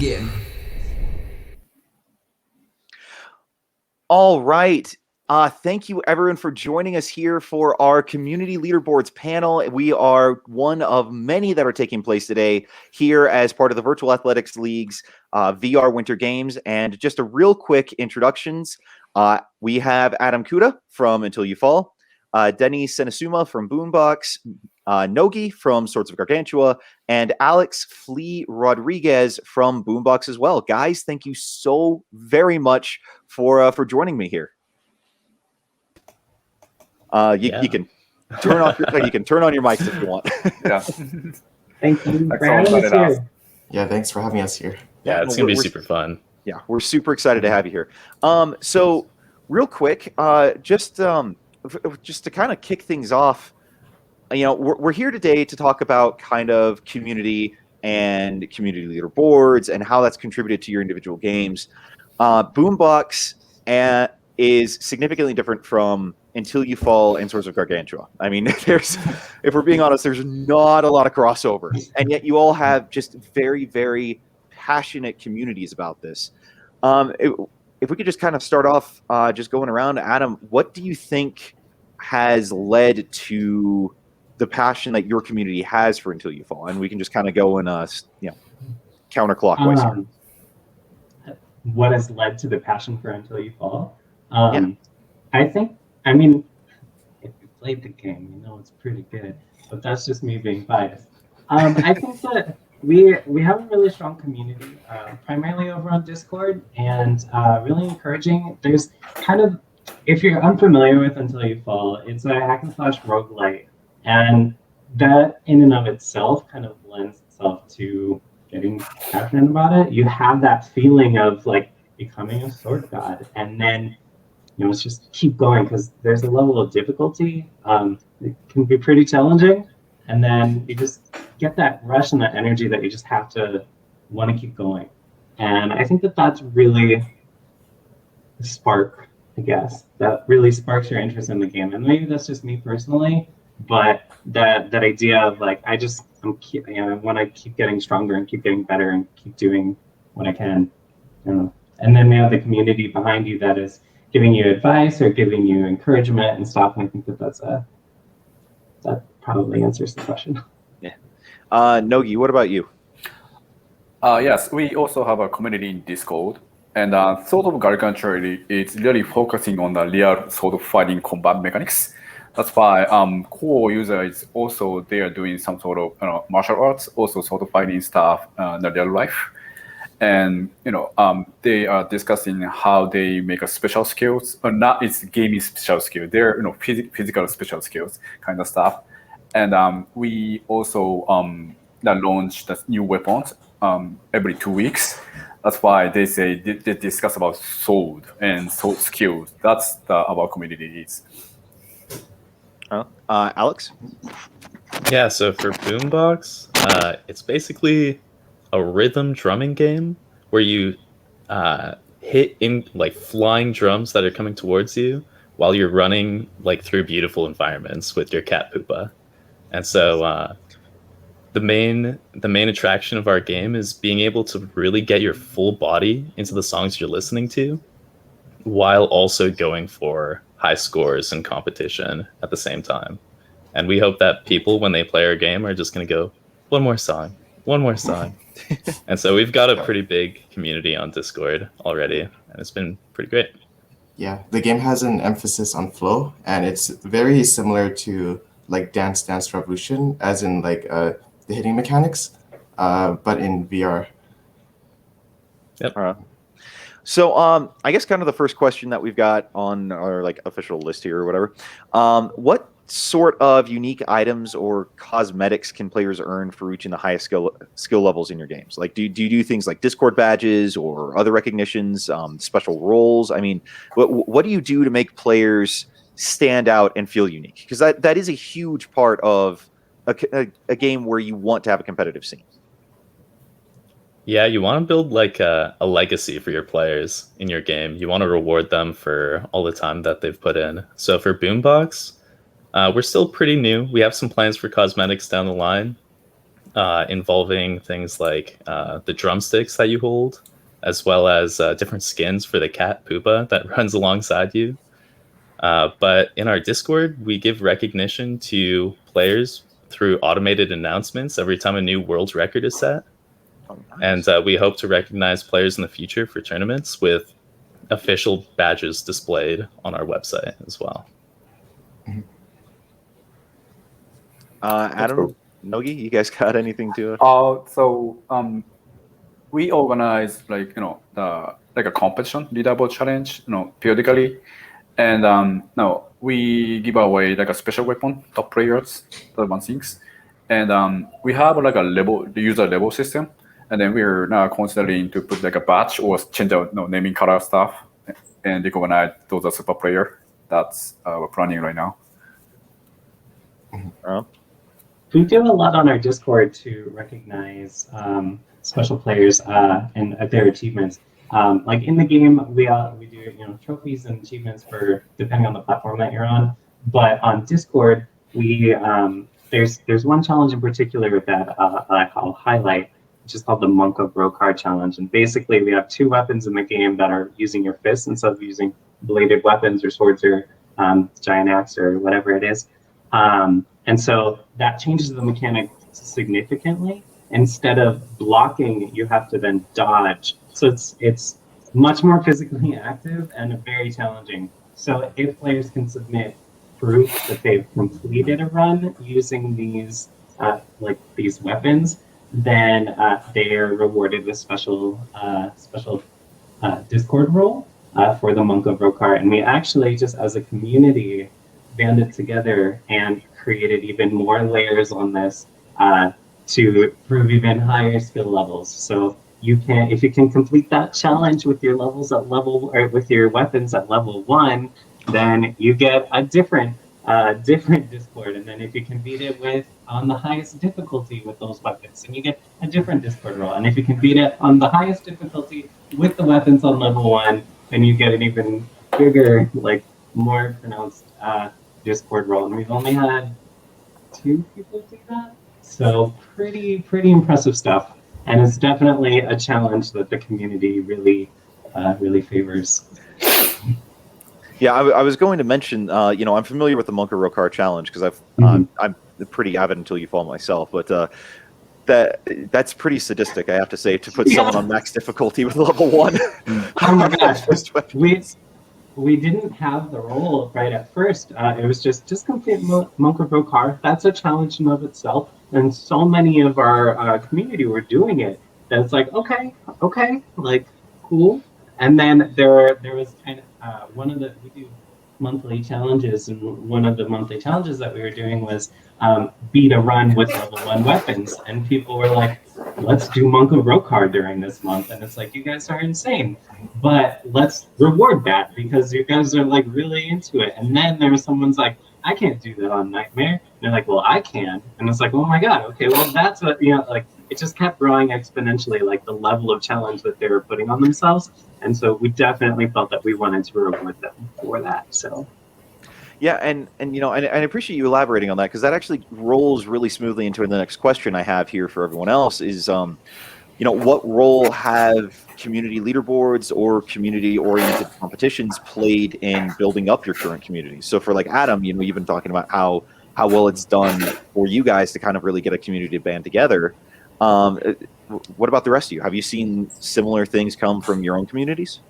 begin. All right. Thank you, everyone, for joining us here for our Community Leaderboards panel. We are one of many that are taking place today here as part of the Virtual Athletics League's VR Winter Games. And just a real quick introductions. We have Adam Kuta from Until You Fall, Deny Senesouma from BoomBox, Nogi from Swords of Gargantua, and Alex Flea Rodriguez from BoomBox as well. Guys, thank you so very much for joining me here. You can turn off you can turn on your mics if you want. Yeah. Thank you for having us here. Yeah, thanks for having us here. Yeah, it's gonna be super fun. Yeah, we're super excited to have you here. So real quick, just to kind of kick things off, you know, we're here today to talk about kind of community and community leaderboards and how that's contributed to your individual games. BoomBox is significantly different from Until You Fall and Swords of Gargantua. I mean, if we're being honest, there's not a lot of crossover, and yet you all have just very, very passionate communities about this. If we could just kind of start off, just going around, Adam, what do you think has led to the passion that your community has for Until You Fall? And we can just kind of go in, counterclockwise here. What has led to the passion for Until You Fall? Yeah. I mean, if you played the game, you know it's pretty good. But that's just me being biased. I think that we have a really strong community, primarily over on Discord, and really encouraging. There's kind of, if you're unfamiliar with Until You Fall, it's a hack and slash roguelite, and that in and of itself kind of lends itself to getting passionate about it. You have that feeling of like becoming a sword god, and then it's just keep going because there's a level of difficulty. It can be pretty challenging, and then you just get that rush and that energy that you just have to want to keep going. And I think that that's really the spark, I guess, that really sparks your interest in the game. And maybe that's just me personally, but that idea of like I want to keep getting stronger and keep getting better and keep doing what I can. And then we have the community behind you that is giving you advice or giving you encouragement and stuff. And I think that probably answers the question. Yeah. Nogi, what about you? Yes, we also have a community in Discord. And Swords of Gargantua is really focusing on the real sword fighting combat mechanics. That's why core user is also there doing some sort of martial arts, also sort of fighting stuff in the real life. And they are discussing how they make a special skills, or not it's gaming special skill. They're physical special skills kind of stuff. And we also launch the new weapons every 2 weeks. That's why they say they discuss about sword and sword skills. That's our community is. Alex? Yeah, so for BoomBox, it's basically a rhythm drumming game where you hit in like flying drums that are coming towards you while you're running like through beautiful environments with your cat Poopa. And so the main attraction of our game is being able to really get your full body into the songs you're listening to while also going for high scores in competition at the same time. And we hope that people, when they play our game, are just going to go, one more song. And so we've got a pretty big community on Discord already, and it's been pretty great. Yeah, the game has an emphasis on flow, and it's very similar to like Dance Dance Revolution, as in like the hitting mechanics, but in VR. Yep. So I guess kind of the first question that we've got on our like official list here or whatever, what sort of unique items or cosmetics can players earn for reaching the highest skill levels in your games? Like, do you do things like Discord badges or other recognitions, special roles? I mean, what do you do to make players stand out and feel unique? Because that is a huge part of a game where you want to have a competitive scene. Yeah, you want to build like a legacy for your players in your game. You want to reward them for all the time that they've put in. So for BoomBox, we're still pretty new. We have some plans for cosmetics down the line. involving things like the drumsticks that you hold, as well as different skins for the cat Poopa that runs alongside you. But in our Discord, we give recognition to players through automated announcements every time a new world record is set. Oh, nice. And we hope to recognize players in the future for tournaments with official badges displayed on our website as well. Adam, Nogi, you guys got anything to? We organize like like a competition leaderboard challenge, periodically, and now we give away like a special weapon top players, the one things, and we have like a the user level system, and then we're now considering to put like a badge or change out naming color stuff and recognize those are super player. That's we're planning right now. We do a lot on our Discord to recognize special players and their achievements. Like in the game, we do trophies and achievements for depending on the platform that you're on. But on Discord, we there's one challenge in particular that I'll highlight, which is called the Monk of Rokar challenge. And basically, we have two weapons in the game that are using your fists instead of using bladed weapons or swords or giant axe or whatever it is. And so that changes the mechanic significantly. Instead of blocking, you have to then dodge. So it's much more physically active and very challenging. So if players can submit proof that they've completed a run using these these weapons, then they are rewarded with special Discord role for the Monk of Rokar. And we actually, just as a community, banded together and created even more layers on this to prove even higher skill levels. So if you can complete that challenge with your levels at level, or with your weapons at level 1, then you get a different Discord. And then if you can beat it on the highest difficulty with those weapons, then you get a different Discord role. And if you can beat it on the highest difficulty with the weapons on level 1, then you get an even bigger, more pronounced Discord role. And we've only had 2 people do that. So pretty impressive stuff. And it's definitely a challenge that the community really favors. Yeah, I was going to mention, I'm familiar with the Monk of Rokar challenge because I'm pretty avid until you fall myself, but that's pretty sadistic, I have to say, to put someone on max difficulty with level 1. Oh my gosh, we didn't have the role right at first. It was just complete Monk of Rokar. That's a challenge in of itself, and so many of our community were doing it that it's like okay, cool. And then there was kind of we do monthly challenges, and one of the monthly challenges that we were doing was beat a run with level 1 weapons, and people were like, let's do Monk of Rokar during this month. And it's like, you guys are insane, but let's reward that because you guys are really into it. And then there was someone's like, I can't do that on Nightmare. And they're like, well, I can. And it's like, oh my god, okay, well, that's what it just kept growing exponentially, the level of challenge that they were putting on themselves. And so we definitely felt that we wanted to reward them for that. So yeah, and I appreciate you elaborating on that, because that actually rolls really smoothly into the next question I have here for everyone else is, what role have community leaderboards or community-oriented competitions played in building up your current community? So for Adam, you've been talking about how well it's done for you guys to kind of really get a community to band together. What about the rest of you? Have you seen similar things come from your own communities?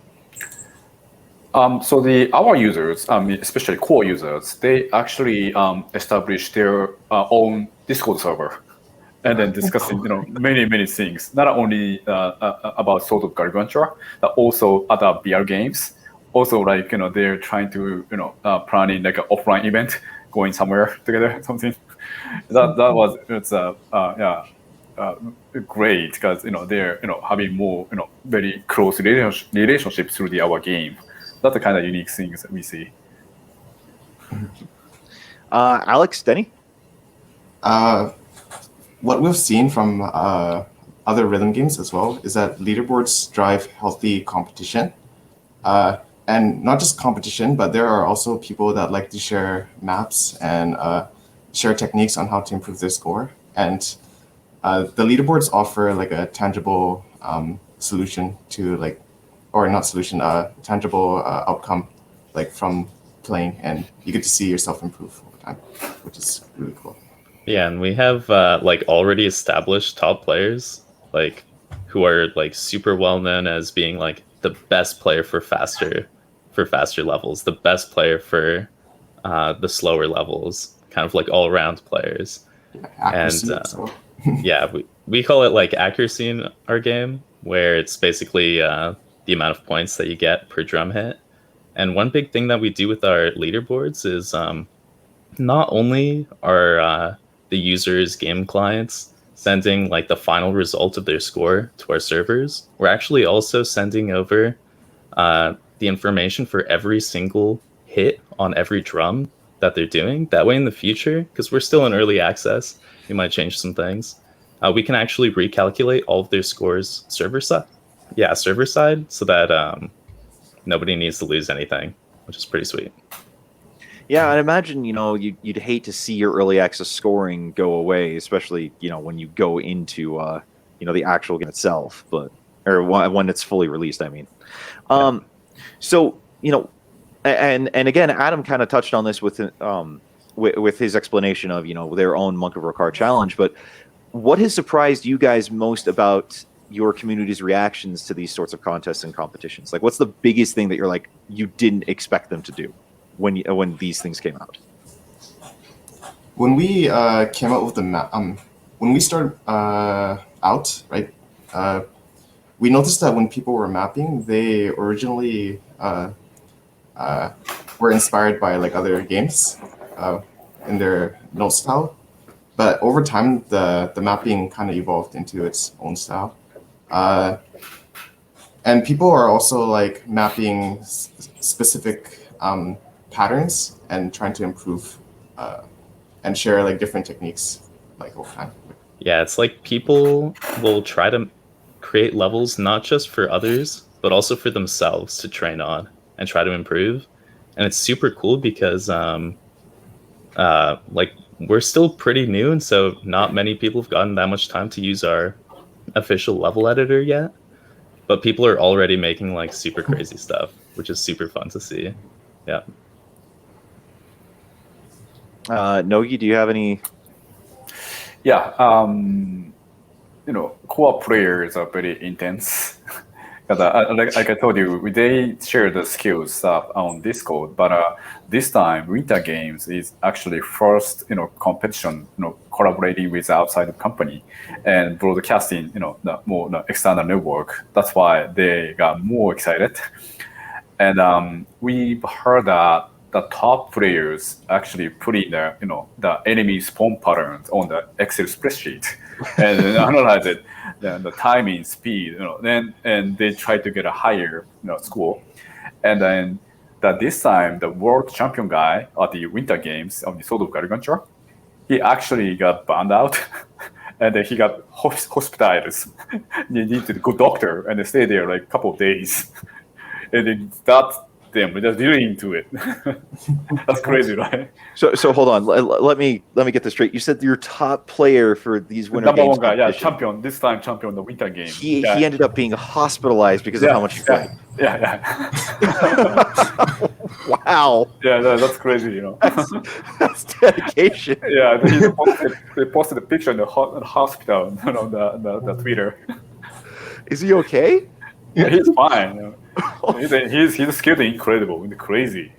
So our users, especially core users, they actually established their own Discord server, and then discussing many things, not only about Swords of Gargantua, but also other VR games. Also, they're trying to planning an offline event, going somewhere together, something. Great, because they're having more very close relationships through our game. That's the kind of unique things that we see. Alex, Denny? What we've seen from other rhythm games as well is that leaderboards drive healthy competition. And not just competition, but there are also people that like to share maps and share techniques on how to improve their score. And the leaderboards offer like a tangible solution to like, or not solution, tangible outcome like from playing, and you get to see yourself improve over time, which is really cool. Yeah, and we have like already established top players, like who are like super well known as being like the best player for faster levels, the best player for the slower levels, kind of like all around players. Accuracy, And yeah, we call it like accuracy in our game, where it's basically the amount of points that you get per drum hit. And one big thing that we do with our leaderboards is not only are the users' game clients sending like the final result of their score to our servers, we're actually also sending over the information for every single hit on every drum that they're doing. That way in the future, because we're still in early access, we might change some things. We can actually recalculate all of their scores server side, so that nobody needs to lose anything, which is pretty sweet. Yeah, I'd imagine, you'd hate to see your early access scoring go away, especially, when you go into, the actual game itself, or when it's fully released, I mean. So, and again, Adam kind of touched on this with his explanation of, their own Monk of Ricard challenge, but what has surprised you guys most about your community's reactions to these sorts of contests and competitions? Like, what's the biggest thing that you're like, you didn't expect them to do when these things came out? When we came out with the map, when we started out, right, we noticed that when people were mapping, they originally were inspired by like other games in their note style, but over time the mapping kind of evolved into its own style, and people are also like mapping specific patterns and trying to improve and share like different techniques like over time. Yeah, it's like people will try to create levels not just for others, but also for themselves to train on and try to improve. And it's super cool because like we're still pretty new, and so not many people have gotten that much time to use our official level editor yet. But people are already making like super crazy stuff, which is super fun to see. Yeah. Nogi, do you have any? Yeah, co-op players are very intense. Like I told you, they share the skills on Discord, but this time Winter Games is actually first, competition, collaborating with outside company and broadcasting, the external network. That's why they got more excited. And we've heard that the top players actually put in the enemy spawn patterns on the Excel spreadsheet and then analyze it, the timing, speed, and they try to get a higher score. And then this time the world champion guy at the Winter Games of the Swords of Gargantua, he actually got burned out and then he got hospitalized. He needed to go doctor and stay there like a couple of days. And then them just really into it. That's crazy, right? So hold on. Let me get this straight. You said your top player for these Winter Number Games one guy, competition, champion. This time champion, the Winter Games. He ended up being hospitalized because of how much he played. Yeah. Wow. Yeah, that's crazy. That's dedication. Yeah, they posted a picture in the hospital on the Twitter. Is he okay? Yeah, he's fine. He's skilled and incredible and crazy.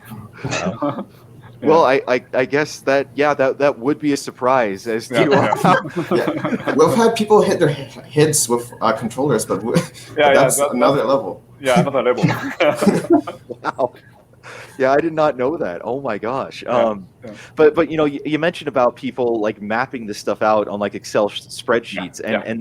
Yeah. Well, I guess that would be a surprise as to We've had people hit their heads with controllers, but that's another level. Yeah, another level. Wow. Yeah, I did not know that. Oh my gosh. But you mentioned about people like mapping this stuff out on like Excel spreadsheets, and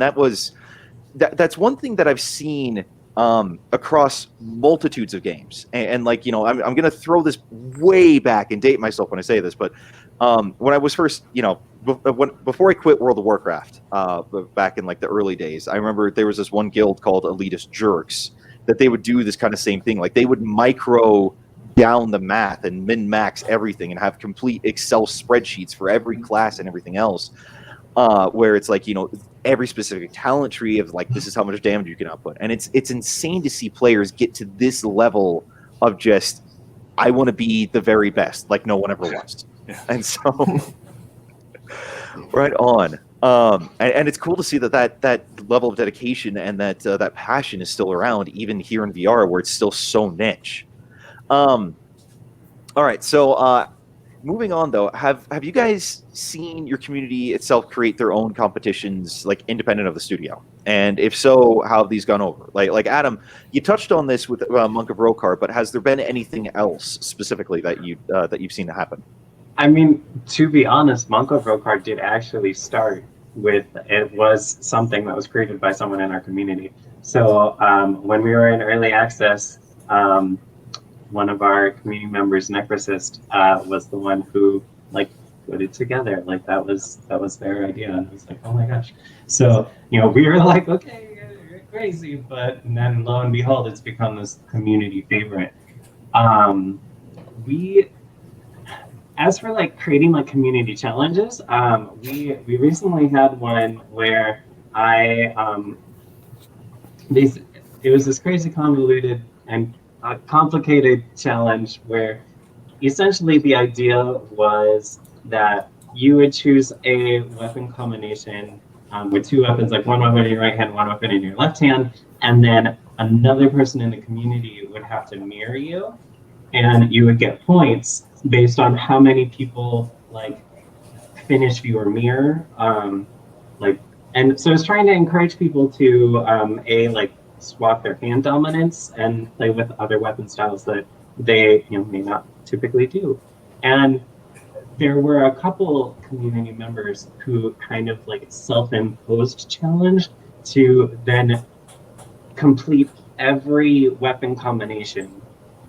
that's one thing that I've seen across multitudes of games, and like I'm going to throw this way back and date myself when I say this, but when I was first before I quit World of Warcraft back in like the early days, I remember there was this one guild called Elitist Jerks that they would do this kind of same thing. Like they would micro down the math and min max everything and have complete Excel spreadsheets for every class and everything else, where it's like every specific talent tree of like this is how much damage you can output, and it's insane to see players get to this level of just I want to be the very best, like no one ever was. Yeah. And so right on. And it's cool to see that level of dedication and that passion is still around, even here in VR, where it's still so niche. All right, so moving on though, have you guys seen your community itself create their own competitions, like independent of the studio? And if so, how have these gone over? Like Adam, you touched on this with Monk of Rokar, but has there been anything else specifically that you've seen happen? I mean, to be honest, Monk of Rokar did actually start with, it was something that was created by someone in our community. So when we were in early access, one of our community members, Necrosist, was the one who like put it together. Like that was their idea, and I was like, oh my gosh. So we were like, okay, you're crazy, but and then lo and behold, it's become this community favorite. As for like creating like community challenges, we recently had one where it was this crazy convoluted and complicated challenge where essentially the idea was that you would choose a weapon combination with two weapons, like one weapon in your right hand, one weapon in your left hand, and then another person in the community would have to mirror you, and you would get points based on how many people like finish your mirror. And so it's trying to encourage people to swap their hand dominance and play with other weapon styles that they may not typically do. And there were a couple community members who kind of like self-imposed challenge to then complete every weapon combination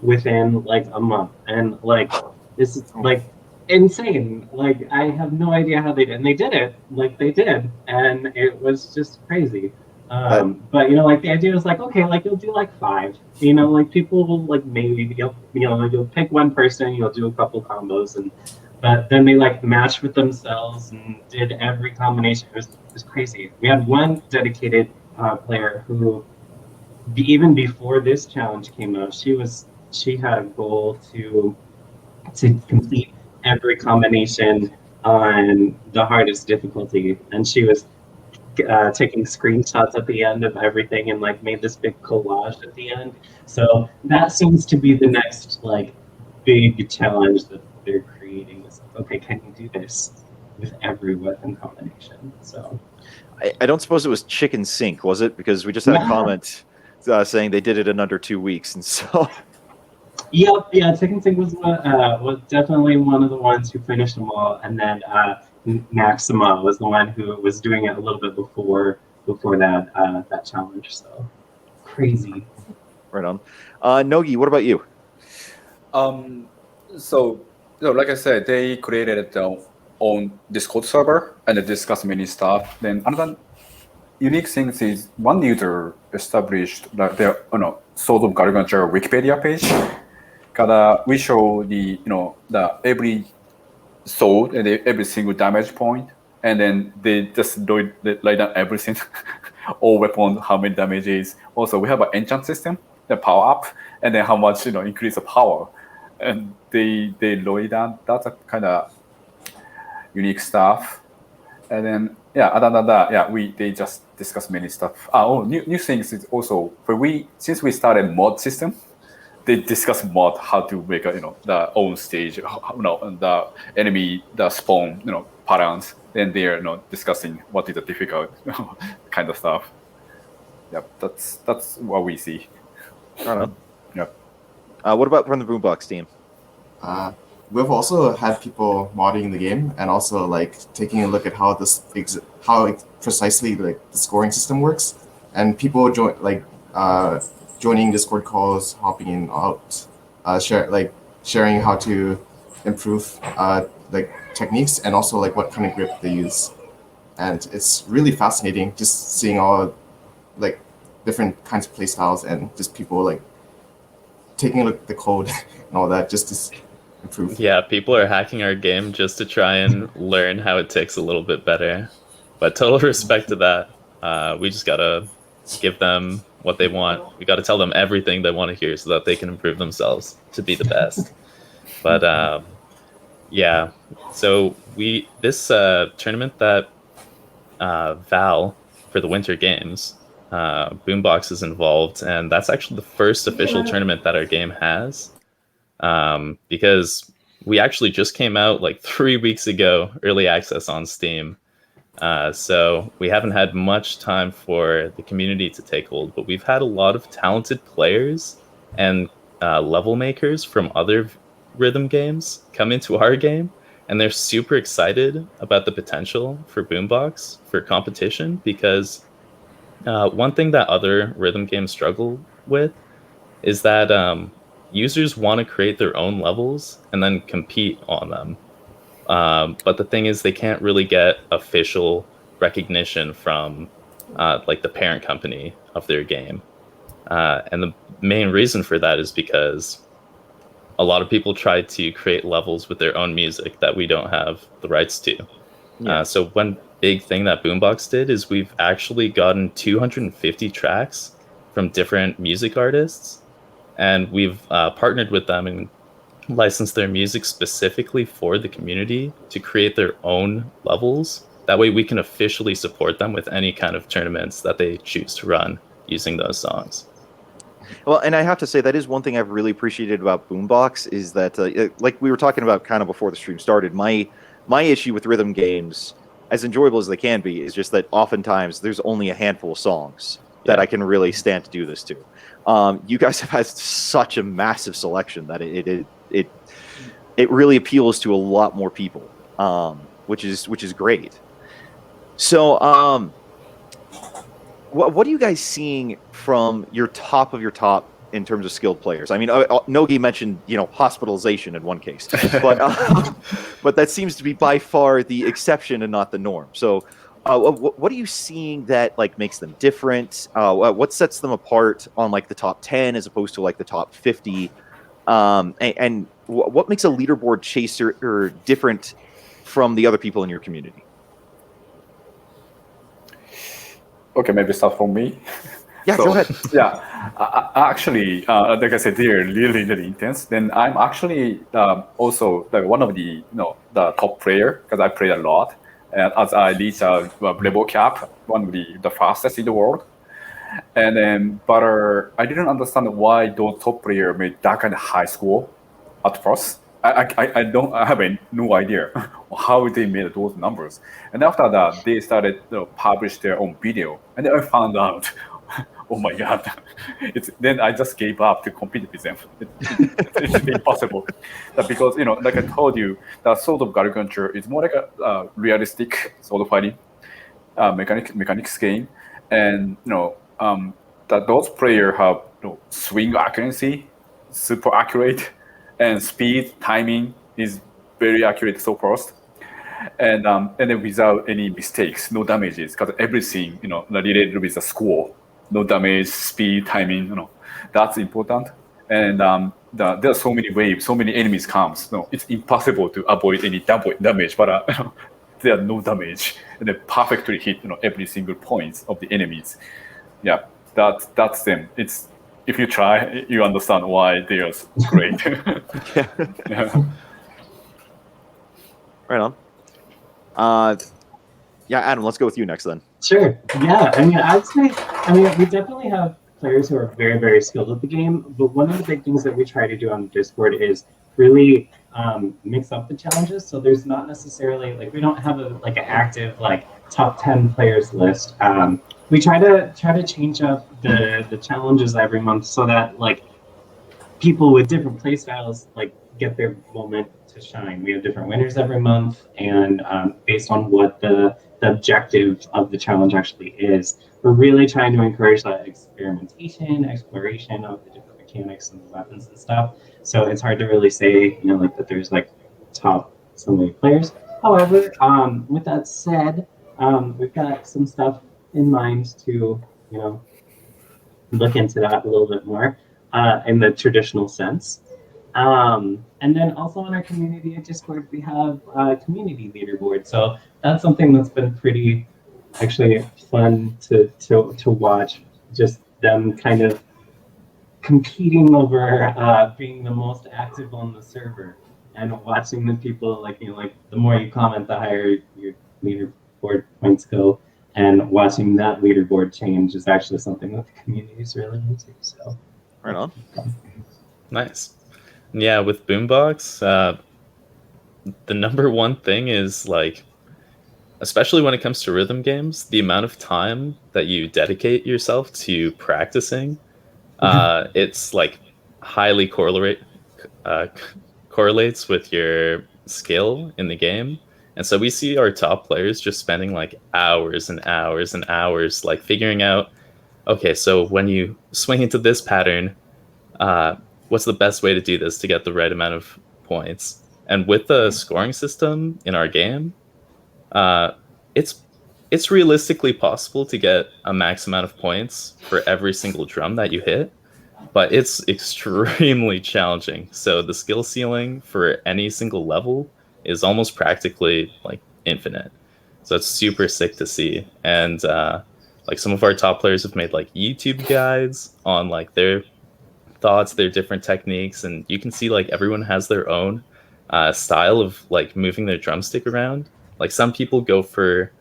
within like a month. And like this is like insane. Like I have no idea how they did, and they did it. Like they did, and it was just crazy. But like the idea was like, okay, like you'll do like 5. Like people will like maybe you'll pick one person, you'll do a couple combos, but then they like matched with themselves and did every combination. It was crazy. We had one dedicated player who, even before this challenge came out, she had a goal to complete every combination on the hardest difficulty, and she was taking screenshots at the end of everything and like made this big collage at the end. So that seems to be the next like big challenge that they're creating. Is okay, can you do this with every weapon combination? So I don't suppose it was chicken sink, was it? Because we just had a comment saying they did it in under 2 weeks, and so. Yep, yeah, Chicken Sink was definitely one of the ones who finished them all, and then Maxima was the one who was doing it a little bit before that challenge. So crazy. Right on. Nogi, what about you? So like I said, they created their own Discord server and they discussed many stuff. Then another unique thing is one user established their Swords of Gargantua Wikipedia page. We show the every sword and every single damage point, and then they just write down everything, all weapons, how many damages. Also, we have an enchant system, the power up, and then how much increase the power, and they write down. That's a kind of unique stuff. And then other than that, they just discuss many stuff. New things is also since we started mod system. They discuss mod how to make the own stage, the enemy, the spawn, patterns. Then they're discussing what is the difficult kind of stuff. Yep, that's what we see. I don't know. Yep. What about from the BoomBox team? We've also had people modding the game and also like taking a look at how precisely like the scoring system works, and people joining Discord calls, hopping in out, sharing how to improve techniques and also like what kind of grip they use. And it's really fascinating just seeing all like different kinds of play styles and just people like taking a look at the code and all that just to improve. Yeah, people are hacking our game just to try and learn how it ticks a little bit better. But total respect to that. We just gotta give them what they want. We gotta tell them everything they want to hear so that they can improve themselves to be the best. But yeah, so this tournament that Val for the Winter Games, BoomBox is involved, and that's actually the first official tournament that our game has. Because we actually just came out like 3 weeks ago, early access on Steam. So we haven't had much time for the community to take hold, but we've had a lot of talented players and level makers from other rhythm games come into our game, and they're super excited about the potential for BoomBox for competition, because one thing that other rhythm games struggle with is that users want to create their own levels and then compete on them. But the thing is, they can't really get official recognition from like the parent company of their game. And the main reason for that is because a lot of people try to create levels with their own music that we don't have the rights to. Yeah. So one big thing that BoomBox did is we've actually gotten 250 tracks from different music artists, and we've partnered with them and licensed their music specifically for the community to create their own levels. That way we can officially support them with any kind of tournaments that they choose to run using those songs. Well, and I have to say that is one thing I've really appreciated about BoomBox is that, like we were talking about kind of before the stream started, my issue with rhythm games, as enjoyable as they can be, is just that oftentimes there's only a handful of songs that I can really stand to do this to. You guys have had such a massive selection that it really appeals to a lot more people, which is great. So, what are you guys seeing from your top of your top in terms of skilled players? I mean, Nogi mentioned, hospitalization in one case, but that seems to be by far the exception and not the norm. So, what are you seeing that like makes them different? What sets them apart on like the top 10 as opposed to like the top 50? And what makes a leaderboard chaser different from the other people in your community? Okay, maybe start from me. Yeah, go ahead. Yeah, actually, like I said, they're really, really intense. Then I'm actually also like one of the the top player, because I play a lot, and as I reach a level cap, one of the fastest in the world. And then, but I didn't understand why those top player made that kind of high score at first. I have no idea how they made those numbers. And after that, they started to publish their own video, and then I found out, oh my god! Then I just gave up to compete with them. It's impossible, because like I told you, the Swords of Gargantua is more like a realistic sword fighting mechanics game, and that those players have swing accuracy, super accurate, and speed timing is very accurate so fast, and then without any mistakes, no damages, because everything related with the score, no damage, speed, timing, that's important. And there are so many waves, so many enemies comes. It's impossible to avoid any damage, but there are no damage, and they perfectly hit every single point of the enemies. Yeah, that's them. It's if you try, you understand why they are great. Yeah. Right on. Yeah, Adam, let's go with you next then. Sure. Yeah, I'd say, we definitely have players who are very, very skilled at the game, but one of the big things that we try to do on Discord is really mix up the challenges. So there's not necessarily, we don't have an active, top 10 players list. We try to change up the challenges every month so that, people with different play styles, get their moment to shine. We have different winners every month, and based on what the objective of the challenge actually is, we're really trying to encourage that experimentation, exploration of the different mechanics and the weapons and stuff. So it's hard to really say, that there's top so many players. However, with that said, we've got some stuff in mind to, look into that a little bit more in the traditional sense. And then also in our community at Discord, we have a community leaderboard. So that's something that's been pretty actually fun to watch. Just them kind of competing over being the most active on the server, and watching the people like the more you comment, the higher your leaderboard points go. And watching that leaderboard change is actually something that the community is really into. So, Right on. Nice. Yeah, with BoomBox, the number one thing is like, especially when it comes to rhythm games, the amount of time that you dedicate yourself to practicing, it's like highly correlates with your skill in the game. And so we see our top players just spending like hours and hours and hours like figuring out, okay, so when you swing into this pattern, what's the best way to do this to get the right amount of points? And with the scoring system in our game, it's realistically possible to get a max amount of points for every single drum that you hit, but it's extremely challenging. So the skill ceiling for any single level is almost practically like infinite. So it's super sick to see. And like some of our top players have made like YouTube guides on like their thoughts, their different techniques, and you can see like everyone has their own style of like moving their drumstick around. Like some people go for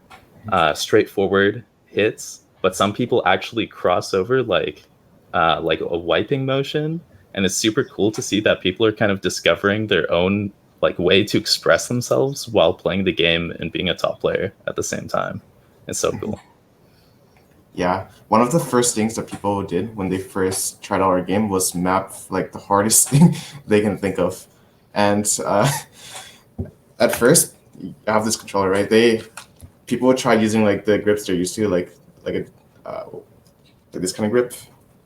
straightforward hits, but some people actually cross over like a wiping motion, and it's super cool to see that people are kind of discovering their own like way to express themselves while playing the game and being a top player at the same time. It's so cool. Yeah, one of the first things that people did when they first tried out our game was map like the hardest thing they can think of. And at first, you have this controller, right? People would try using like the grips they're used to, like this kind of grip.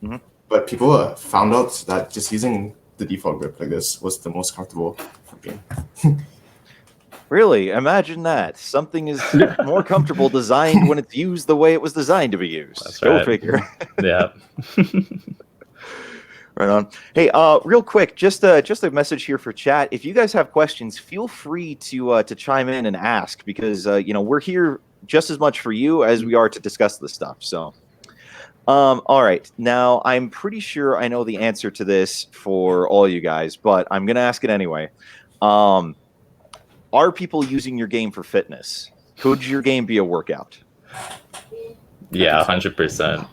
Mm-hmm. But people found out that just using the default grip like this was the most comfortable for game. Really? Imagine that. Something is more comfortable designed when it's used the way it was designed to be used. That's Go right. figure. Yeah. Right on. Hey, real quick, just a message here for chat. If you guys have questions, feel free to chime in and ask, because we're here just as much for you as we are to discuss this stuff. So, all right. Now, I'm pretty sure I know the answer to this for all you guys, but I'm gonna ask it anyway. Are people using your game for fitness? Could your game be a workout? Yeah, 100%.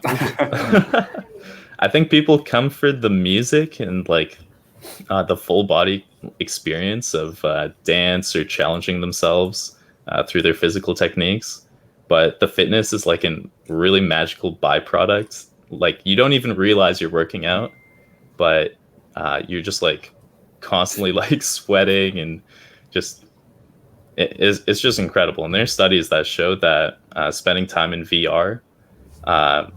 I think people come for the music and like the full body experience of dance or challenging themselves through their physical techniques. But the fitness is like a really magical byproduct. Like you don't even realize you're working out, but you're just like constantly like sweating and just it's just incredible. And there's studies that show that spending time in VR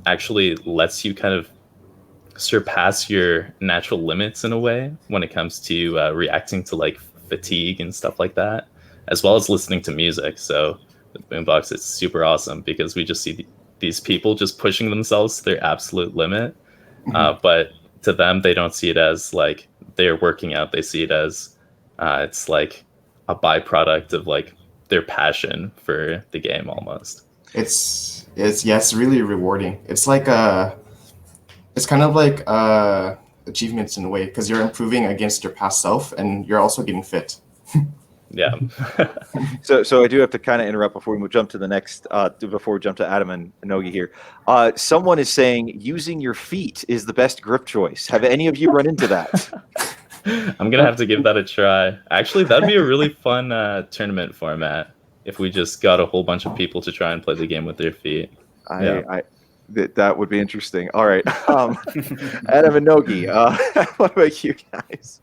actually lets you kind of surpass your natural limits in a way when it comes to reacting to like fatigue and stuff like that, as well as listening to music. So with BoomBox, it's super awesome because we just see these people just pushing themselves to their absolute limit. But to them, they don't see it as like they're working out. They see it as it's like a byproduct of like their passion for the game almost. It's really rewarding. It's like it's kind of like achievements in a way, because you're improving against your past self and you're also getting fit. Yeah. So I do have to kind of interrupt before we jump to the next, before we jump to Adam and Ohnogi here. Someone is saying using your feet is the best grip choice. Have any of you run into that? I'm going to have to give that a try. Actually, that'd be a really fun tournament format if we just got a whole bunch of people to try and play the game with their feet. That would be interesting. All right. Adam and Ohnogi, what about you guys?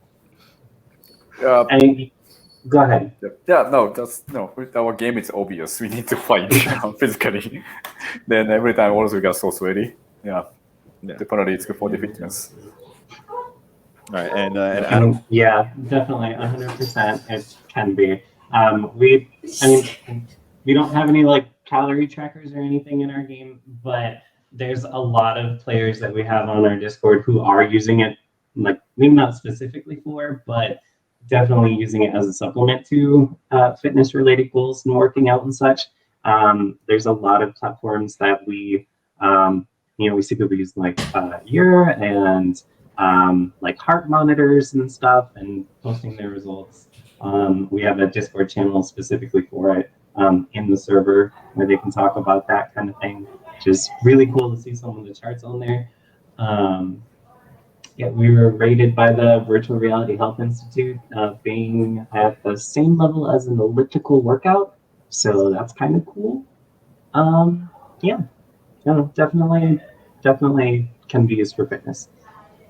Go ahead. Yeah, no, our game is obvious. We need to fight physically. Then every time also we got so sweaty. Yeah. Definitely it's good for the fitness. All right, and Adam? Yeah, definitely, 100%. It can be. We don't have any like calorie trackers or anything in our game, but there's a lot of players that we have on our Discord who are using it, like maybe not specifically for, but definitely using it as a supplement to fitness-related goals and working out and such. There's a lot of platforms that we we see people use like Ear and like heart monitors and stuff and posting their results. We have a Discord channel specifically for it in the server where they can talk about that kind of thing, which is really cool to see some of the charts on there. Yeah, we were rated by the Virtual Reality Health Institute being at the same level as an elliptical workout, so that's kind of cool. Yeah, no, definitely can be used for fitness.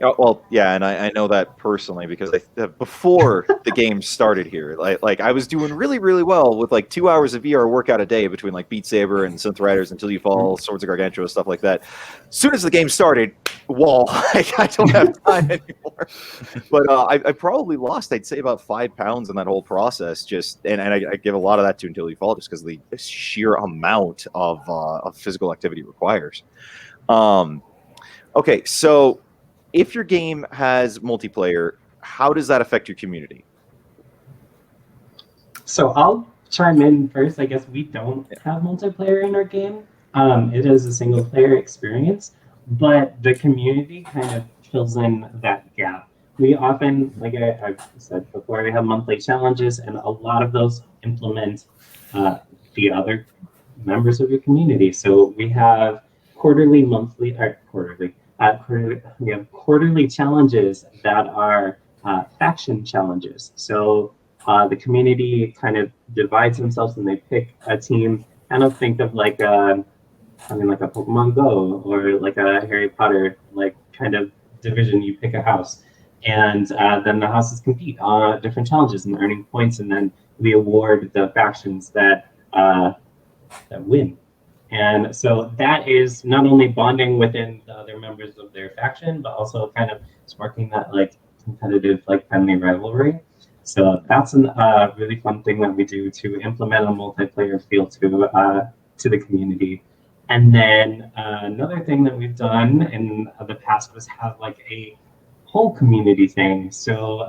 Oh, well, yeah, and I know that personally because before the game started here, like I was doing really, really well with like 2 hours of VR workout a day between like Beat Saber and Synth Riders Until You Fall, Swords of Gargantua, stuff like that. As soon as the game started, wall, I don't have time anymore. But I probably lost, I'd say, about 5 pounds in that whole process. And I give a lot of that to Until You Fall just because of the sheer amount of physical activity it requires. Okay, so if your game has multiplayer, how does that affect your community? So I'll chime in first. I guess we don't have multiplayer in our game. It is a single player experience, but the community kind of fills in that gap. We often, like I've said before, we have monthly challenges, and a lot of those implement the other members of your community. So we have quarterly challenges that are faction challenges. So the community kind of divides themselves and they pick a team. Kind of think of like like a Pokemon Go or like a Harry Potter like kind of division. You pick a house, and then the houses compete on different challenges and earning points, and then we award the factions that win. And so that is not only bonding within the other members of their faction, but also kind of sparking that like competitive, like friendly rivalry. So that's a really fun thing that we do to implement a multiplayer feel to the community. And then another thing that we've done in the past was have like a whole community thing. So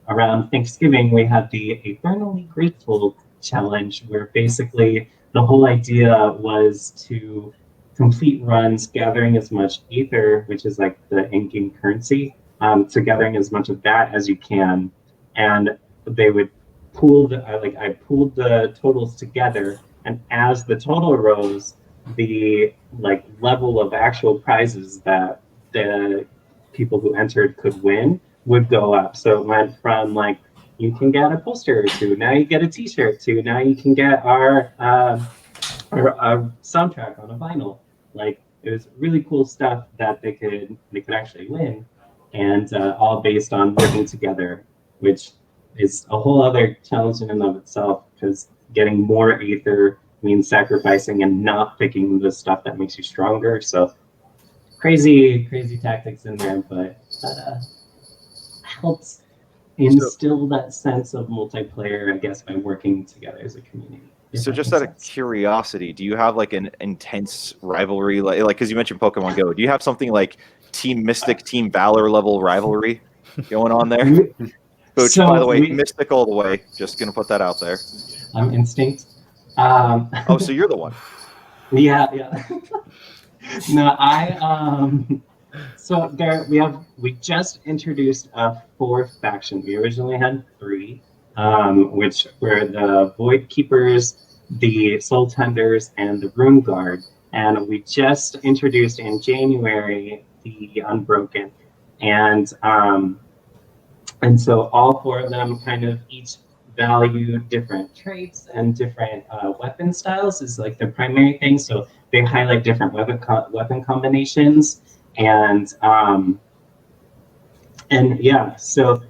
around Thanksgiving, we had the Eternally Grateful Challenge, where basically the whole idea was to complete runs gathering as much ether, which is like the in-game currency, to gathering as much of that as you can. And they would pool I pooled the totals together, and as the total rose, the like level of actual prizes that the people who entered could win would go up. So it went from like, you can get a poster to now you get a t-shirt to now you can get our soundtrack on a vinyl. Like, it was really cool stuff that they could actually win, and all based on working together, which is a whole other challenge in and of itself, because getting more ether means sacrificing and not picking the stuff that makes you stronger. So crazy tactics in there, but that helps instill that sense of multiplayer, I guess, by working together as a community. So just out of curiosity, do you have like an intense rivalry, like because you mentioned Pokemon Go, do you have something like Team Mystic, Team Valor level rivalry going on there? Which, so by the way, Mystic all the way. Just gonna put that out there. I'm Instinct. Oh, so you're the one. Yeah. No, so we just introduced a 4th faction. We originally had 3, which were the Void Keepers, the Soul Tenders, and the Rune Guard. And we just introduced in January the Unbroken. And so all 4 of them kind of each value different traits and different weapon styles is like the primary thing. So they highlight different weapon combinations, and yeah, so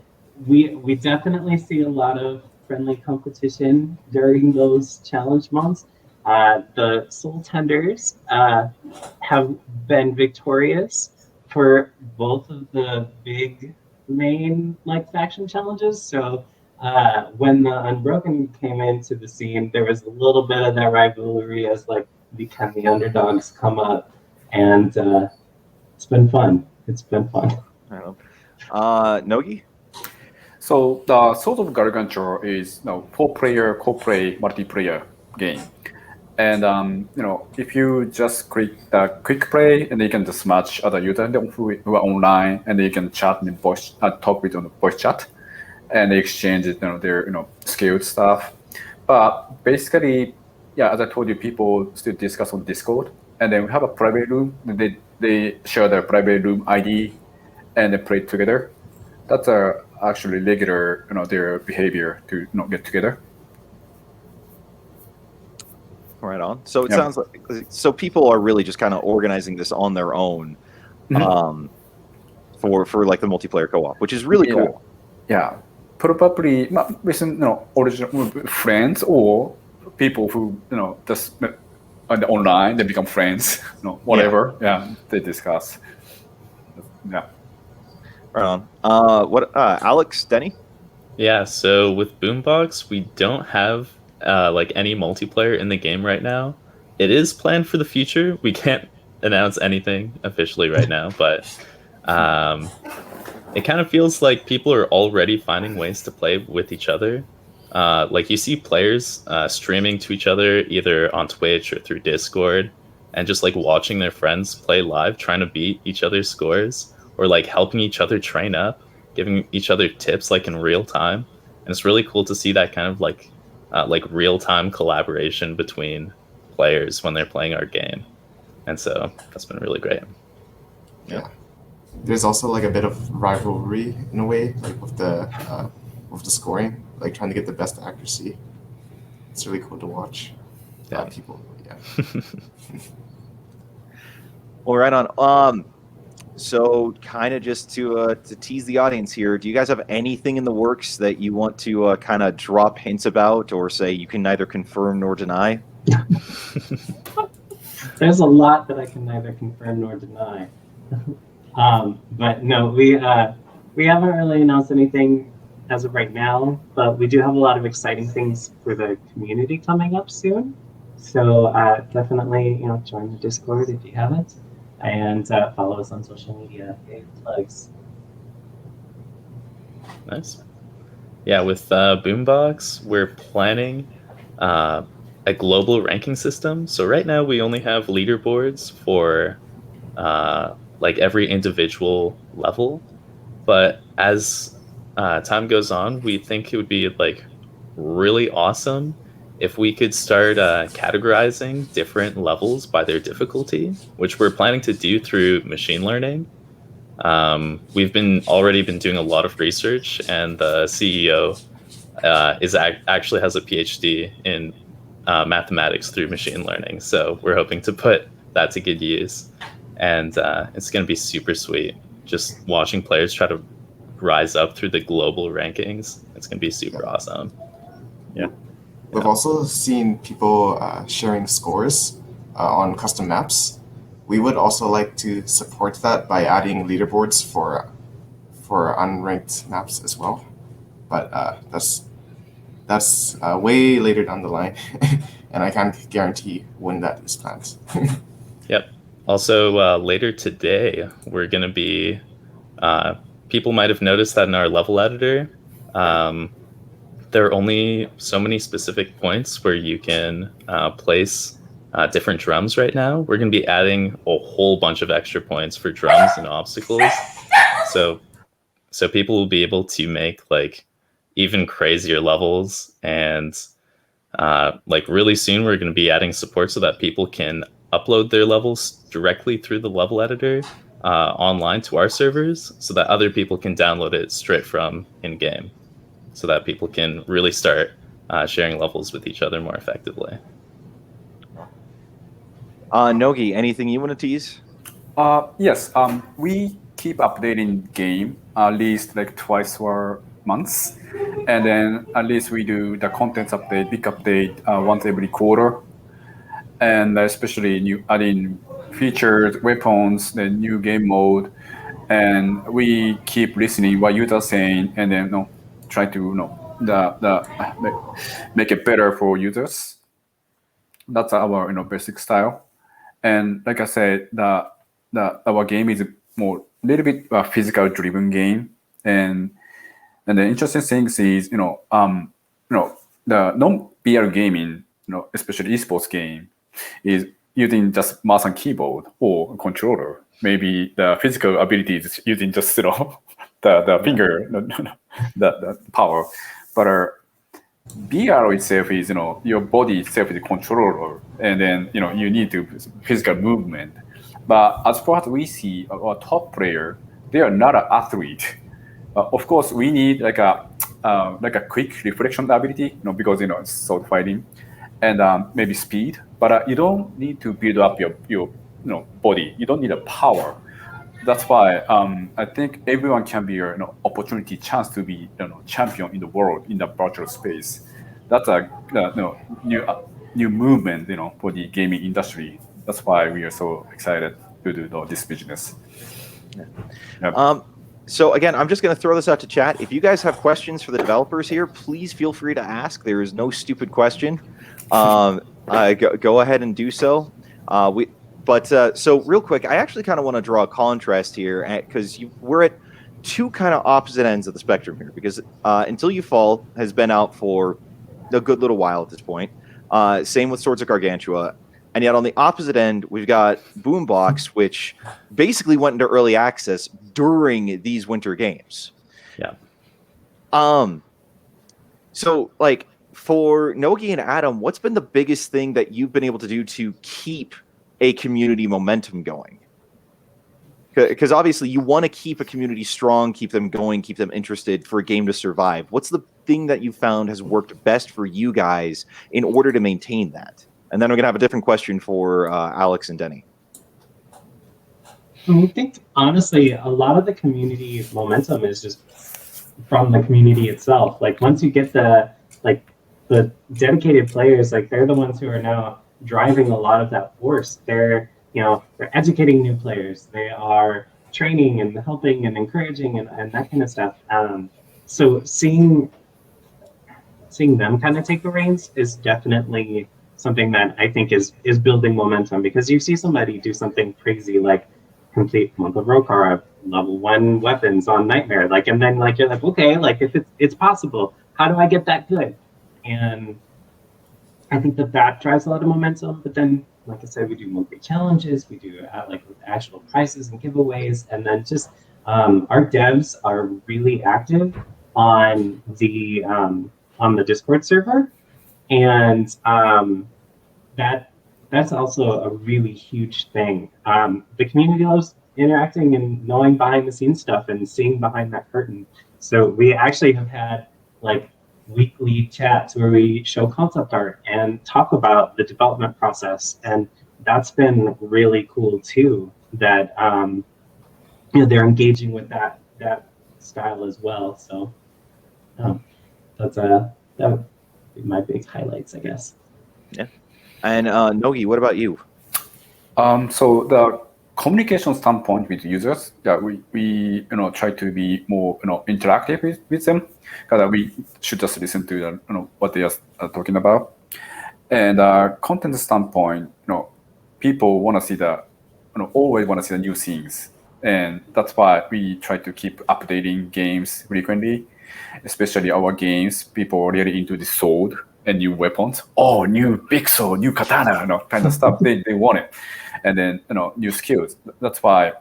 we definitely see a lot of friendly competition during those challenge months. The Soul Tenders have been victorious for both of the big main like faction challenges. So when the Unbroken came into the scene, there was a little bit of that rivalry as like can the underdogs come up, and it's been fun. I don't know. Nogi? So the Swords of Gargantua is 4-player co-play multiplayer game. And if you just click the quick play, and you can just match other users who are online, and you can chat in voice, talk with on the voice chat, and they exchange their skilled stuff. But basically, yeah, as I told you, people still discuss on Discord, and then we have a private room. They share their private room ID, and they play together. That's actually regular, their behavior to get together. Right on. So it sounds like people are really just kind of organizing this on their own, for like the multiplayer co-op, which is really cool. Yeah, probably with original friends or people who just on the online they become friends. Whatever. Yeah, they discuss. Yeah. Right on. Alex, Denny? Yeah, so with BoomBox, we don't have like any multiplayer in the game right now. It is planned for the future. We can't announce anything officially right now, but it kind of feels like people are already finding ways to play with each other. Like you see players streaming to each other either on Twitch or through Discord, and just like watching their friends play live, trying to beat each other's scores, or like helping each other train up, giving each other tips like in real time. And it's really cool to see that kind of like real time collaboration between players when they're playing our game. And so that's been really great. Yeah. There's also like a bit of rivalry in a way, like with the scoring, like trying to get the best accuracy. It's really cool to watch. People. Yeah. Well, right on. So kind of just to tease the audience here, do you guys have anything in the works that you want to kind of drop hints about, or say you can neither confirm nor deny? There's a lot that I can neither confirm nor deny. But no, we haven't really announced anything as of right now, but we do have a lot of exciting things for the community coming up soon. So definitely, join the Discord if you haven't. And follow us on social media. Okay, plugs. Nice. Yeah, with BoomBox, we're planning a global ranking system. So right now we only have leaderboards for like every individual level. But as time goes on, we think it would be like really awesome if we could start categorizing different levels by their difficulty, which we're planning to do through machine learning. We've already been doing a lot of research, and the CEO actually has a PhD in mathematics through machine learning. So we're hoping to put that to good use, and it's going to be super sweet. Just watching players try to rise up through the global rankings, it's going to be super awesome. Yeah. We've also seen people sharing scores on custom maps. We would also like to support that by adding leaderboards for unranked maps as well. But that's way later down the line, and I can't guarantee when that is planned. Yep. Also, later today, we're going to be... people might have noticed that in our level editor, there are only so many specific points where you can place different drums right now. We're going to be adding a whole bunch of extra points for drums and obstacles. So people will be able to make like even crazier levels. And like really soon, we're going to be adding support so that people can upload their levels directly through the level editor online to our servers, so that other people can download it straight from in-game, so that people can really start sharing levels with each other more effectively. Nogi, anything you want to tease? Yes. We keep updating game at least like twice or months, and then at least we do the contents update, big update once every quarter, and especially adding features, weapons, the new game mode, and we keep listening what users are saying, and then try to make it better for users. That's our basic style. And like I said, our game is more little bit physical driven game, and the interesting thing is the non-VR gaming especially esports game, is using just mouse and keyboard or controller. Maybe the physical ability is using just the finger, the power. But VR itself is your body itself is a controller, and then you need to physical movement. But as far as we see, our top player, they are not an athlete. Of course, we need like a quick reflection ability, because it's sword fighting, and maybe speed. But you don't need to build up your body. You don't need a power. That's why I think everyone can be an opportunity, chance to be champion in the world in the virtual space. That's a new movement, for the gaming industry. That's why we are so excited to do this business. Yeah. So again, I'm just going to throw this out to chat. If you guys have questions for the developers here, please feel free to ask. There is no stupid question. Go ahead and do so. So real quick, I actually kind of want to draw a contrast here because we're at two kind of opposite ends of the spectrum here. Because Until You Fall has been out for a good little while at this point. Same with Swords of Gargantua. And yet on the opposite end, we've got BoomBox, which basically went into early access during these winter games. Yeah. So, like, for Nogi and Adam, what's been the biggest thing that you've been able to do to keep a community momentum going? Because obviously you want to keep a community strong, keep them going, keep them interested for a game to survive. What's the thing that you found has worked best for you guys in order to maintain that? And then we're going to have a different question for Alex and Denny. I think, honestly, a lot of the community momentum is just from the community itself. Like, once you get the dedicated players, like, they're the ones who are now driving a lot of that force. They're educating new players. They are training and helping and encouraging and that kind of stuff. So seeing them kind of take the reins is definitely something that I think is building momentum, because you see somebody do something crazy like complete Month of Rokar, level 1 weapons on Nightmare, and then you're like, okay, if it's possible, how do I get that good? And I think that drives a lot of momentum. But then, like I said, we do monthly challenges, we do actual prizes and giveaways, and then just our devs are really active on the Discord server. And that's also a really huge thing. The community loves interacting and knowing behind the scenes stuff and seeing behind that curtain. So we actually have had weekly chats where we show concept art and talk about the development process, and that's been really cool too. That they're engaging with that style as well. So that would be my big highlights, I guess. Yeah. And Nogi, what about you? So the communication standpoint with users, we try to be more interactive with them, because we should just listen to what they are talking about. And content standpoint, people want to see always want to see the new things, and that's why we try to keep updating games frequently. Especially our games, people are really into the sword and new weapons. Oh, new big sword, new katana, kind of stuff. They want it. And then new skills. That's why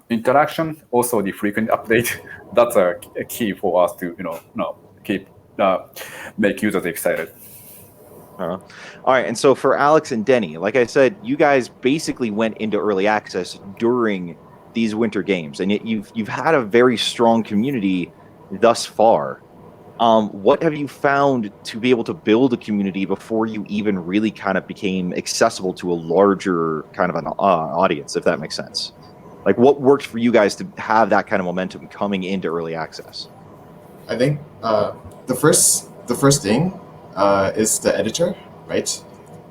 interaction, also the frequent update. That's a key for us to keep make users excited. All right, and so for Alex and Denny, like I said, you guys basically went into early access during these winter games, and you've had a very strong community thus far. What have you found to be able to build a community before you even really kind of became accessible to a larger kind of an audience, if that makes sense? Like, what worked for you guys to have that kind of momentum coming into early access? I think the first thing is the editor, right?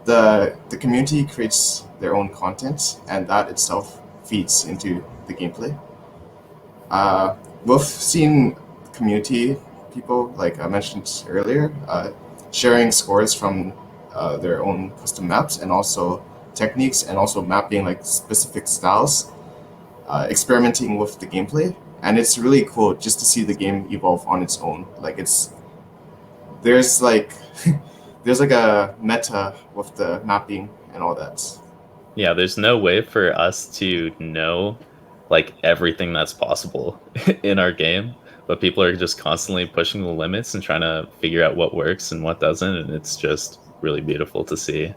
The community creates their own content, and that itself feeds into the gameplay. We've seen community people, like I mentioned earlier, sharing scores from their own custom maps, and also techniques, and also mapping specific styles, experimenting with the gameplay. And it's really cool just to see the game evolve on its own. There's there's like a meta with the mapping and all that. Yeah, there's no way for us to know like everything that's possible in our game, but people are just constantly pushing the limits and trying to figure out what works and what doesn't, and it's just really beautiful to see.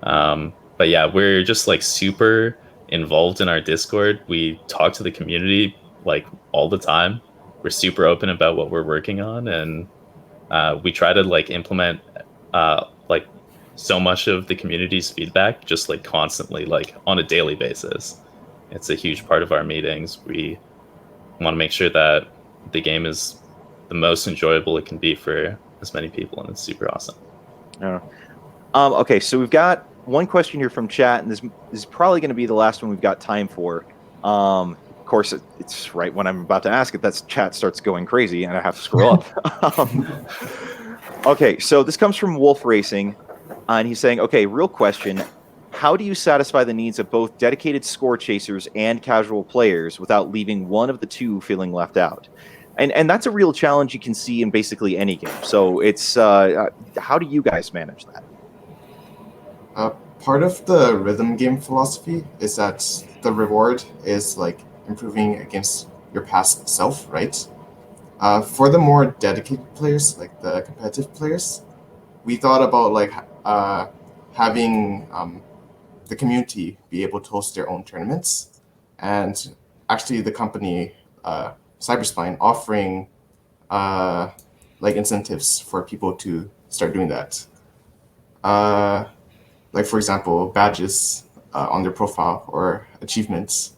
But yeah, we're just like super involved in our Discord. We talk to the community like all the time. We're super open about what we're working on, and we try to like implement like so much of the community's feedback just like constantly, like on a daily basis. It's a huge part of our meetings. We want to make sure that the game is the most enjoyable it can be for as many people, and it's super awesome. Okay, so we've got one question here from chat, and this is probably going to be the last one we've got time for. Of course, it's right when I'm about to ask it, that chat starts going crazy, and I have to scroll up. Okay, so this comes from Wolf Racing, and he's saying, okay, real question. How do you satisfy the needs of both dedicated score chasers and casual players without leaving one of the two feeling left out? And that's a real challenge you can see in basically any game. So it's how do you guys manage that? Part of the rhythm game philosophy is that the reward is like improving against your past self, right? For the more dedicated players, like the competitive players, we thought about like having the community be able to host their own tournaments, and actually the company Cyberspline offering like incentives for people to start doing that. Like for example, badges on their profile or achievements.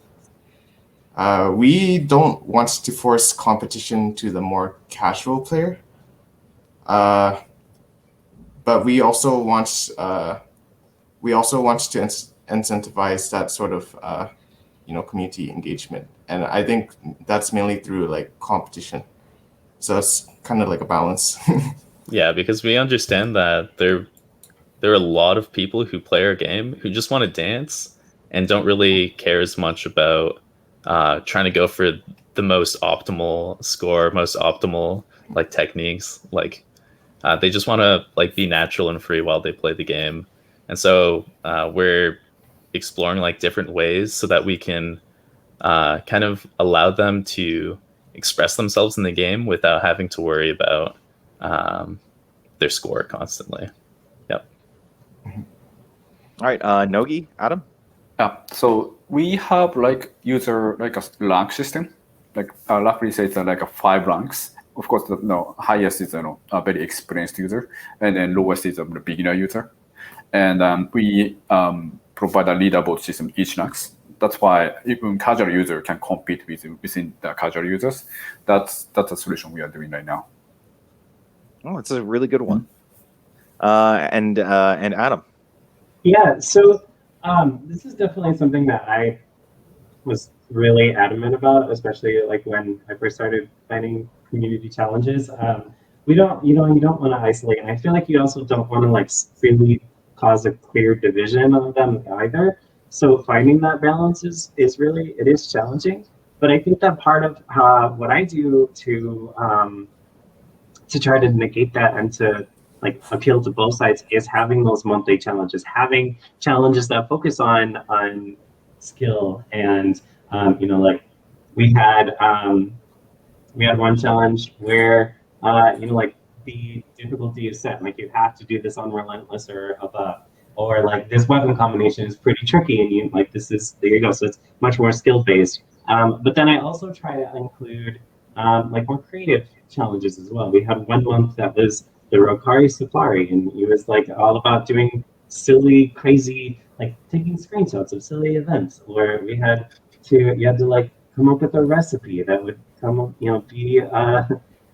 We don't want to force competition to the more casual player, but we also want to incentivize that sort of community engagement, and I think that's mainly through like competition. So it's kind of like a balance. Yeah, because we understand that there are a lot of people who play our game who just want to dance and don't really care as much about trying to go for the most optimal score, most optimal like techniques. Like they just want to like be natural and free while they play the game. And so we're exploring like different ways so that we can kind of allow them to express themselves in the game without having to worry about their score constantly. Yep. All right, Nogi, Adam? Yeah, so we have like user like a rank system, like roughly say it's like a 5 ranks. Of course, the highest is a very experienced user, and then lowest is a beginner user. And we provide a leaderboard system each ranks. That's why even casual user can compete within the casual users. That's a solution we are doing right now. Oh, it's a really good one. And Adam? Yeah, so this is definitely something that I was really adamant about, especially like when I first started planning community challenges. You don't want to isolate, and I feel like you also don't want to like really cause a clear division of them either. So finding that balance is really, it is challenging. But I think that part of what I do to try to negate that and to like appeal to both sides is having those monthly challenges, having challenges that focus on skill. And like we had one challenge where like the difficulty is set, like you have to do this on relentless or above, or like this weapon combination is pretty tricky and you like there you go. So it's much more skill based. But then I also try to include like more creative challenges as well. We had 1 month that was the Rokari Safari, and it was like all about doing silly, crazy, like taking screenshots of silly events, where you had to like come up with a recipe that would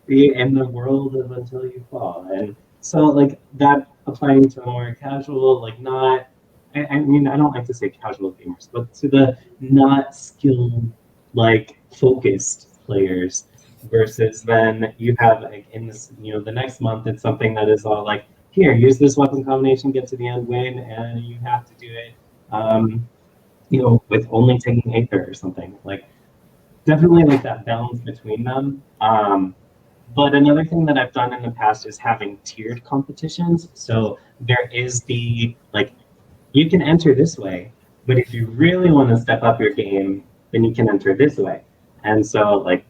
be in the world of Until You Fall. And so like that applying to more casual, like not, I mean, I don't like to say casual gamers, but to the not skilled, like focused players. Versus then you have like in this, the next month it's something that is all like, here, use this weapon combination, get to the end, win, and you have to do it, with only taking Aether or something. Like, definitely like that balance between them. But another thing that I've done in the past is having tiered competitions. So there is the, like, you can enter this way, but if you really want to step up your game, then you can enter this way. And so, like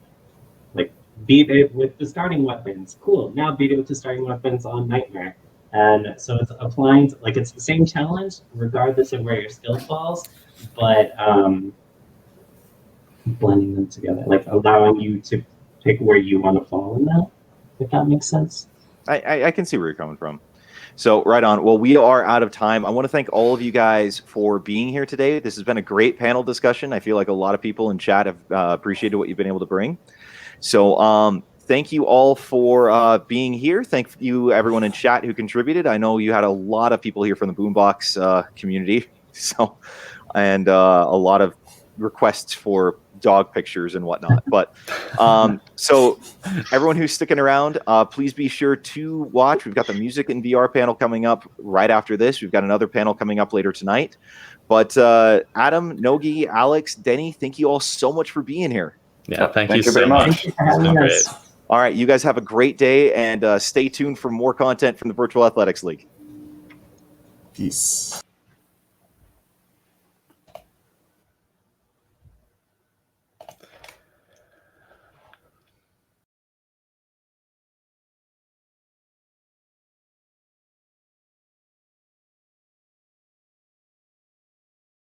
beat it with the starting weapons. Cool. Now beat it with the starting weapons on Nightmare. And so it's applying, like, it's the same challenge regardless of where your skill falls, but blending them together, like allowing you to pick where you want to fall in that, if that makes sense. I can see where you're coming from. So right on. Well, we are out of time. I want to thank all of you guys for being here today. This has been a great panel discussion. I feel like a lot of people in chat have appreciated what you've been able to bring. So thank you all for being here. Thank you everyone in chat who contributed. I know you had a lot of people here from the BoomBox community, so and a lot of requests for dog pictures and whatnot. But so everyone who's sticking around, please be sure to watch. We've got the music and VR panel coming up right after this. We've got another panel coming up later tonight. But Adam, Nogi, Alex, Denny, thank you all so much for being here. Yeah, thank you very so much. It's been great. All right, you guys have a great day, and stay tuned for more content from the Virtual Athletics League. Peace.